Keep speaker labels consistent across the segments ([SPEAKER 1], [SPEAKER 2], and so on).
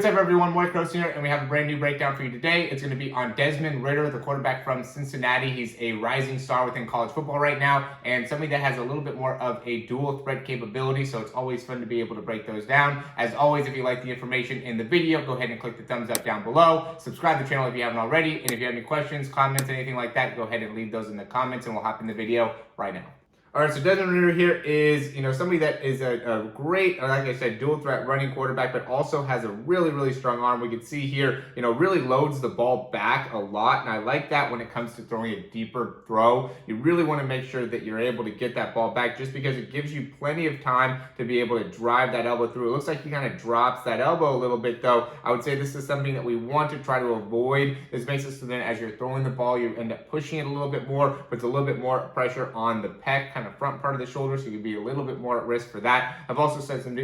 [SPEAKER 1] What's up, everyone? Morey Croson here, and we have a brand new breakdown for you today. It's going to be on Desmond, the quarterback from Cincinnati. He's a rising star within college football right now, and somebody that has a little bit more of a dual threat capability, so it's always fun to be able to break those down. As always, if you like the information in the video, go ahead and click the thumbs up down below. Subscribe to the channel if you haven't already, and if you have any questions, comments, anything like that, go ahead and leave those in the comments, and we'll hop in the video right now. All right, so Desmond here is, somebody that is a great, like I said, dual threat running quarterback, but also has a really, really strong arm. We can see here, really loads the ball back a lot, and I like that when it comes to throwing a deeper throw. You really want to make sure that you're able to get that ball back just because it gives you plenty of time to be able to drive that elbow through. It looks like he kind of drops that elbow a little bit, though. I would say this is something that we want to try to avoid. This makes it so then as you're throwing the ball, you end up pushing it a little bit more, puts a little bit more pressure on the pec, kind of front part of the shoulder, so you can be a little bit more at risk for that. I've also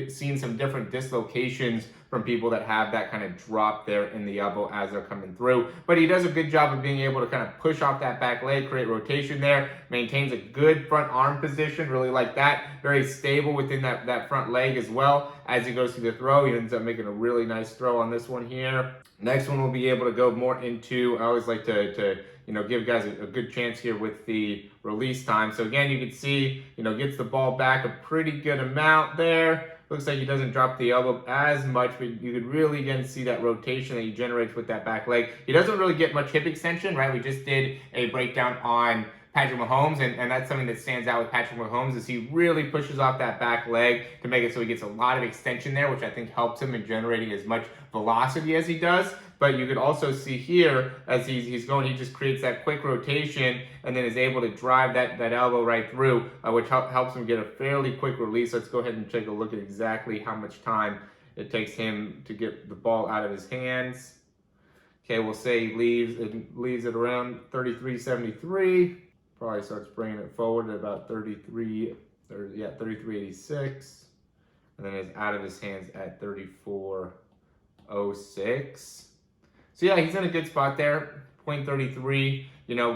[SPEAKER 1] seen some different dislocations from people that have that kind of drop there in the elbow as they're coming through. But he does a good job of being able to kind of push off that back leg, create rotation there, maintains a good front arm position, really like that. Very stable within that front leg as well. As he goes through the throw, he ends up making a really nice throw on this one here. Next one we'll be able to go more into, I always like to give guys a good chance here with the release time. So again, you can see, gets the ball back a pretty good amount there. Looks like he doesn't drop the elbow as much, but you could really, again, see that rotation that he generates with that back leg. He doesn't really get much hip extension, right? We just did a breakdown on Patrick Mahomes, and that's something that stands out with Patrick Mahomes is he really pushes off that back leg to make it so he gets a lot of extension there, which I think helps him in generating as much velocity as he does. But you could also see here, as he's going, he just creates that quick rotation and then is able to drive that elbow right through, which helps him get a fairly quick release. Let's go ahead and take a look at exactly how much time it takes him to get the ball out of his hands. Okay, we'll say he leaves it around 33.73. Probably starts bringing it forward at about 33.86. And then it's out of his hands at 34.06. So yeah, he's in a good spot there. 0.33,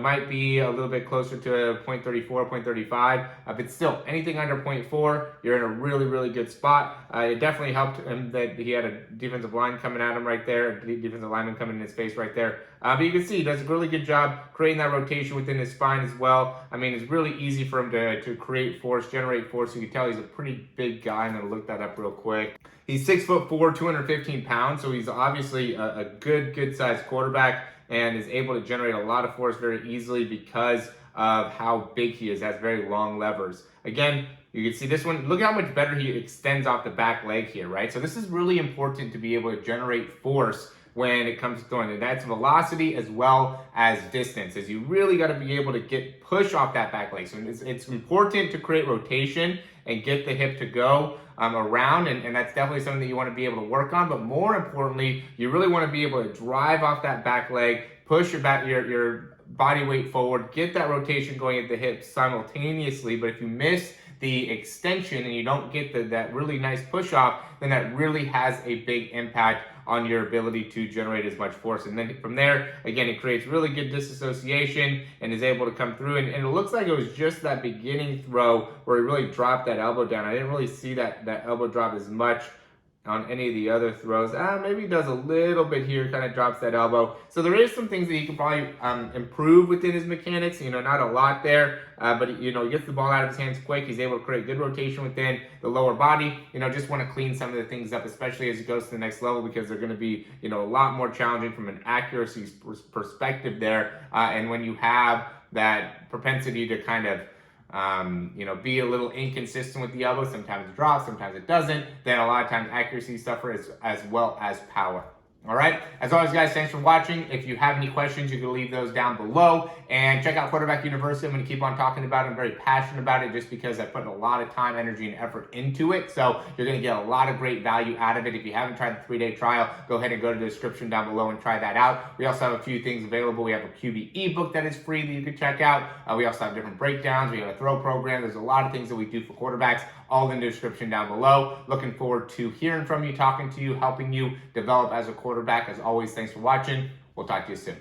[SPEAKER 1] might be a little bit closer to 0.34, 0.35, but still, anything under 0.4, you're in a really, really good spot. It definitely helped him that he had a defensive line coming at him right there, a defensive lineman coming in his face right there. But you can see he does a really good job creating that rotation within his spine as well. I mean, it's really easy for him to create force, generate force. You can tell he's a pretty big guy. I'm going to look that up real quick. He's 6'4", 215 pounds, so he's obviously a good-sized quarterback and is able to generate a lot of force very easily because of how big he is, has very long levers. Again, you can see this one, look at how much better he extends off the back leg here, right? So this is really important to be able to generate force when it comes to throwing, and that's velocity as well as distance, as you really got to be able to push off that back leg. So it's important to create rotation and get the hip to go around, and that's definitely something that you want to be able to work on. But more importantly, you really want to be able to drive off that back leg, push your body weight forward, get that rotation going at the hips simultaneously. But if you miss the extension and you don't get that really nice push off, then that really has a big impact on your ability to generate as much force. And then from there, again, it creates really good disassociation and is able to come through. And it looks like it was just that beginning throw where he really dropped that elbow down. I didn't really see that elbow drop as much on any of the other throws. Maybe he does a little bit here, kind of drops that elbow. So there is some things that he can probably improve within his mechanics, not a lot there, but he gets the ball out of his hands quick. He's able to create good rotation within the lower body. Just want to clean some of the things up, especially as he goes to the next level, because they're going to be, a lot more challenging from an accuracy perspective there. And when you have that propensity to kind of be a little inconsistent with the elbow. Sometimes it drops, sometimes it doesn't. Then a lot of times accuracy suffers as well as power. All right. As always, guys, thanks for watching. If you have any questions, you can leave those down below. And check out Quarterback University. I'm going to keep on talking about it. I'm very passionate about it just because I put a lot of time, energy, and effort into it. So you're going to get a lot of great value out of it. If you haven't tried the 3-day trial, go ahead and go to the description down below and try that out. We also have a few things available. We have a QB ebook that is free that you can check out. We also have different breakdowns. We have a throw program. There's a lot of things that we do for quarterbacks, all in the description down below. Looking forward to hearing from you, talking to you, helping you develop as a quarterback. As always, thanks for watching. We'll talk to you soon.